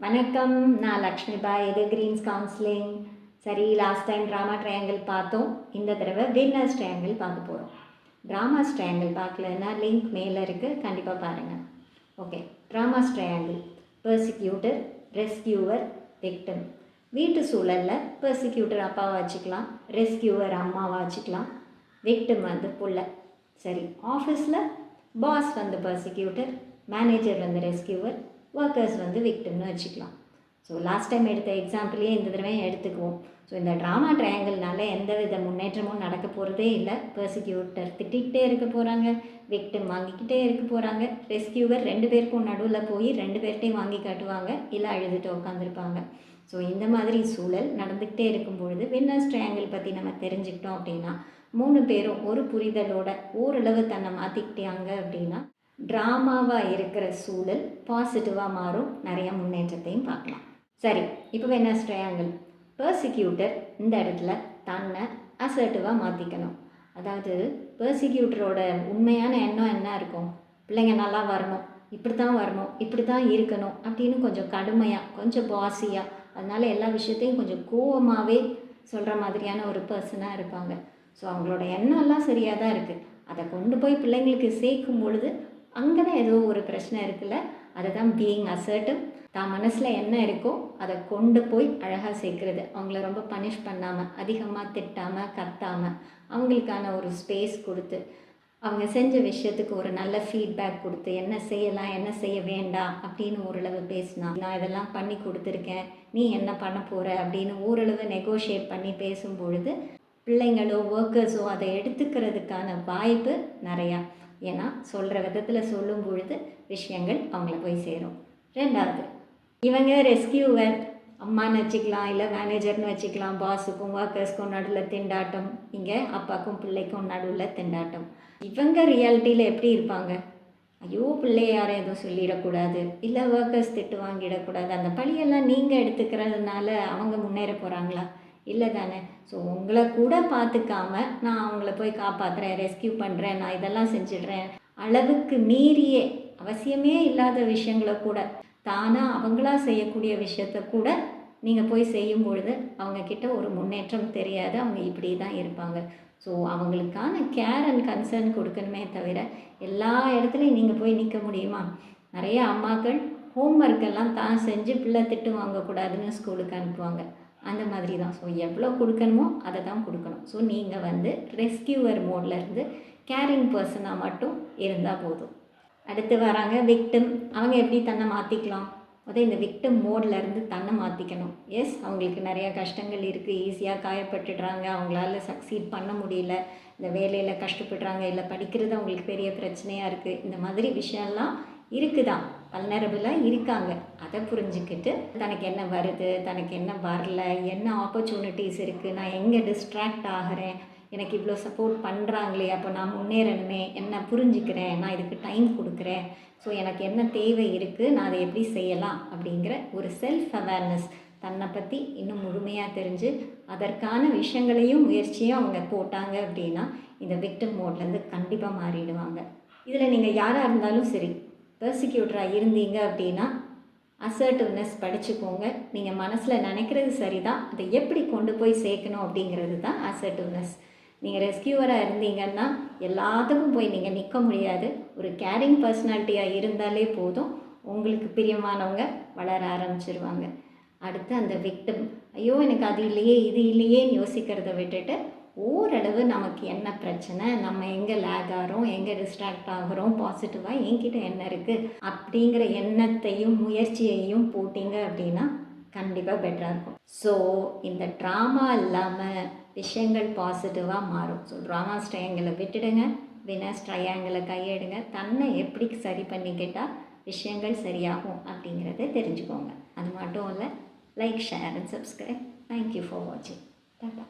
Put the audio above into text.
வணக்கம், நான் லக்ஷ்மி பாய். இது கிரீன்ஸ் கவுன்சிலிங். சரி, லாஸ்ட் டைம் ட்ராமா ட்ரையாங்கிள் பார்த்தோம். இந்த தடவை வின்னர்ஸ் ட்ரையாங்கிள் பார்க்க போகிறோம். ட்ராமாஸ் ட்ரையாங்கிள் பார்க்கலன்னா லிங்க் மேலே இருக்குது, கண்டிப்பாக பாருங்கள். Okay, dramas triangle. Persecutor, rescuer, victim. வீட்டு சூழலில் பெர்சிக்யூட்டர் அப்பாவை வச்சுக்கலாம், ரெஸ்கியூவர் அம்மாவை வச்சுக்கலாம், விக்டிம் புள்ள. சரி, ஆஃபீஸில் பாஸ் பெர்சிக்யூட்டர், மேனேஜர் ரெஸ்கியூவர், ஒர்க்கர்ஸ் விக்டிம்னு வச்சுக்கலாம். ஸோ லாஸ்ட் டைம் எடுத்த எக்ஸாம்பிளையே இந்த தடவையும் எடுத்துக்குவோம். ஸோ இந்த ட்ராமா ட்ரையாங்கிள்னால எந்த வித முன்னேற்றமும் நடக்க போகிறதே இல்லை. பெர்சிக்யூட்டர் திட்டிகிட்டே இருக்க போகிறாங்க, விக்டிம் வாங்கிக்கிட்டே இருக்க போகிறாங்க, ரெஸ்கியூவர் 2 பேருக்கும் நடுவில் போய் 2 பேர்ட்டையும் வாங்கி காட்டுவாங்க, இல்லை அழுதுட்டு உட்காந்துருப்பாங்க. ஸோ இந்த மாதிரி சூழல் நடந்துக்கிட்டே இருக்கும்பொழுது வின்னர்ஸ் ட்ரையாங்கிள் பற்றி நம்ம தெரிஞ்சுக்கிட்டோம் அப்படின்னா 3 பேரும் ஒரு புரிதலோட ஓரளவு தன்னை மாற்றிக்கிட்டாங்க அப்படின்னா ட்ராமாவாக இருக்கிற சூழல் பாசிட்டிவாக மாறும், நிறைய முன்னேற்றத்தையும் பார்க்கலாம். சரி, இப்போ வின்னர்ஸ் ட்ரையாங்கிள். பெர்சிக்யூட்டர் இந்த இடத்துல தன்னை அசர்ட்டிவாக மாற்றிக்கணும். அதாவது பெர்சிக்யூட்டரோட உண்மையான எண்ணம் என்ன இருக்கும்? பிள்ளைங்க நல்லா வரணும், இப்படி தான் வரணும், இப்படி தான் இருக்கணும் அப்படின்னு கொஞ்சம் கடுமையாக, கொஞ்சம் பாசியாக, அதனால் எல்லா விஷயத்தையும் கொஞ்சம் கோவமாகவே சொல்கிற மாதிரியான ஒரு பர்சனாக இருப்பாங்க. ஸோ அவங்களோட எண்ணம்லாம் சரியாக தான் இருக்குது. அதை கொண்டு போய் பிள்ளைங்களுக்கு சேர்க்கும் பொழுது அங்கே தான் ஏதோ ஒரு பிரச்சனை இருக்குல்ல, அதை தான் பீயிங் அசர்ட்டிவ். தான் மனசில் என்ன இருக்கோ அதை கொண்டு போய் அழகாக சேர்க்குறது. அவங்கள ரொம்ப பனிஷ் பண்ணாமல், அதிகமாக திட்டாமல், கத்தாமல், அவங்களுக்கான ஒரு ஸ்பேஸ் கொடுத்து, அவங்க செஞ்ச விஷயத்துக்கு ஒரு நல்ல ஃபீட்பேக் கொடுத்து, என்ன செய்யலாம் என்ன செய்ய வேண்டாம் அப்படின்னு ஓரளவு பேசினா, நான் இதெல்லாம் பண்ணி கொடுத்துருக்கேன், நீ என்ன பண்ண போகிற அப்படின்னு ஓரளவு நெகோஷியேட் பண்ணி பேசும் பொழுது பிள்ளைங்களோ ஒர்க்கர்ஸோ அதை எடுத்துக்கிறதுக்கான வாய்ப்பு நிறையா. ஏன்னா சொல்கிற விதத்தில் சொல்லும் பொழுது விஷயங்கள் அவங்கள போய் சேரும். 2வது, இவங்க ரெஸ்கியூவர் அம்மான்னு வச்சுக்கலாம், இல்லை மேனேஜர்னு வச்சுக்கலாம். பாஸுக்கும் ஒர்க்கர்ஸ்க்கும் நடுவில் திண்டாட்டம், இங்கே அப்பாவுக்கும் பிள்ளைக்கும் நடுவில் திண்டாட்டம். இவங்க ரியாலிட்டியில் எப்படி இருப்பாங்க? ஐயோ, பிள்ளை யாரும் எதுவும் சொல்லிடக்கூடாது, இல்லை ஒர்க்கர்ஸ் திட்டு வாங்கிடக்கூடாது, அந்த பழியெல்லாம் நீங்கள் எடுத்துக்கிறதுனால அவங்க முன்னேற போகிறாங்களா? இல்லை தானே. ஸோ உங்களை கூட பார்த்துக்காம நான் அவங்கள போய் காப்பாற்றுறேன், ரெஸ்கியூ பண்ணுறேன், நான் இதெல்லாம் செஞ்சிடுறேன், அளவுக்கு மீறியே அவசியமே இல்லாத விஷயங்களை கூட தானாக அவங்களா செய்யக்கூடிய விஷயத்த கூட நீங்கள் போய் செய்யும் பொழுது அவங்கக்கிட்ட ஒரு முன்னேற்றம் தெரியாது. அவங்க இப்படி தான் இருப்பாங்க. ஸோ அவங்களுக்கான கேர் அண்ட் கன்சர்ன் கொடுக்கணுமே தவிர எல்லா இடத்துலையும் நீங்கள் போய் நிற்க முடியுமா? நிறைய அம்மாக்கள் ஹோம்ஒர்க்கெல்லாம் தான் செஞ்சு பிள்ளை திட்டு வாங்கக்கூடாதுன்னு ஸ்கூலுக்கு அனுப்புவாங்க. அந்த மாதிரி தான். ஸோ எவ்வளோ கொடுக்கணுமோ அதை தான் கொடுக்கணும். ஸோ நீங்கள் ரெஸ்கியூவர் மோட்லேருந்து கேரிங் பர்சனாக மட்டும் இருந்தால் போதும். அடுத்து வராங்க விக்டிம். அவங்க எப்படி தன்னை மாற்றிக்கலாம்? இந்த விக்டிம் மோட்லேருந்து தன்னை மாற்றிக்கணும். எஸ், அவங்களுக்கு நிறையா கஷ்டங்கள் இருக்குது, ஈஸியாக காயப்பட்டுடுறாங்க, அவங்களால சக்சீட் பண்ண முடியல, இந்த வேலையில் கஷ்டப்படுறாங்க, இல்லை படிக்கிறது அவங்களுக்கு பெரிய பிரச்சனையாக இருக்குது, இந்த மாதிரி விஷயம்லாம் இருக்குதான், வல்னரபிளாக இருக்காங்க. அதை புரிஞ்சுக்கிட்டு தனக்கு என்ன வருது, தனக்கு என்ன வரல, என்ன ஆப்பர்ச்சுனிட்டிஸ் இருக்குது, நான் எங்கே டிஸ்ட்ராக்ட் ஆகிறேன், எனக்கு இவ்வளோ சப்போர்ட் பண்ணுறாங்களே, அப்போ நான் முன்னேறணுமே, என்ன புரிஞ்சுக்கிறேன், நான் இதுக்கு டைம் கொடுக்குறேன், ஸோ எனக்கு என்ன தேவை இருக்குது, நான் அதை எப்படி செய்யலாம் அப்படிங்கிற ஒரு செல்ஃப் அவேர்னஸ், தன்னை பற்றி இன்னும் முழுமையாக தெரிஞ்சு அதற்கான விஷயங்களையும் முயற்சியும் அவங்க போட்டாங்க அப்படின்னா இந்த விக்டிம் மோட்லேருந்து கண்டிப்பாக மாறிடுவாங்க. இதில் நீங்கள் யாராக இருந்தாலும் சரி, பெர்சிக்யூட்டராக இருந்தீங்க அப்படின்னா அசர்ட்டிவ்னஸ் படிச்சுக்கோங்க. நீங்கள் மனசில் நினைக்கிறது சரி தான், அதை எப்படி கொண்டு போய் சேர்க்கணும் அப்படிங்கிறது தான் அசர்ட்டிவ்னஸ். நீங்கள் ரெஸ்கியூவராக இருந்தீங்கன்னா எல்லாத்துக்கும் போய் நீங்கள் நிற்க முடியாது. ஒரு கேரிங் பர்சனாலிட்டியாக இருந்தாலே போதும், உங்களுக்கு பிரியமானவங்க வளர ஆரம்பிச்சிருவாங்க. அடுத்து அந்த விக்டிம், ஐயோ எனக்கு அது இல்லையே இது இல்லையேன்னு யோசிக்கிறத விட்டுட்டு ஓரளவு நமக்கு என்ன பிரச்சனை, நம்ம எங்கே லேக் ஆகிறோம், எங்கே டிஸ்ட்ராக்ட் ஆகிறோம், பாசிட்டிவாக என்கிட்ட என்ன இருக்குது அப்படிங்கிற எண்ணத்தையும் முயற்சியையும் போட்டிங்க அப்படின்னா கண்டிப்பாக பெட்டராக இருக்கும். ஸோ இந்த ட்ராமா இல்லாமல் விஷயங்கள் பாசிட்டிவாக மாறும். ஸோ ட்ராமாஸ் ட்ரையாங்கிளை விட்டுடுங்க, வினர்ஸ் ட்ரையாங்கிளை கையெடுங்க. தன்னை எப்படி சரி பண்ணிக்கிட்டால் விஷயங்கள் சரியாகும் அப்படிங்கிறத தெரிஞ்சுக்கோங்க. அது மட்டும் இல்லை, like, share and subscribe. Thank you for வாட்சிங். டாடா.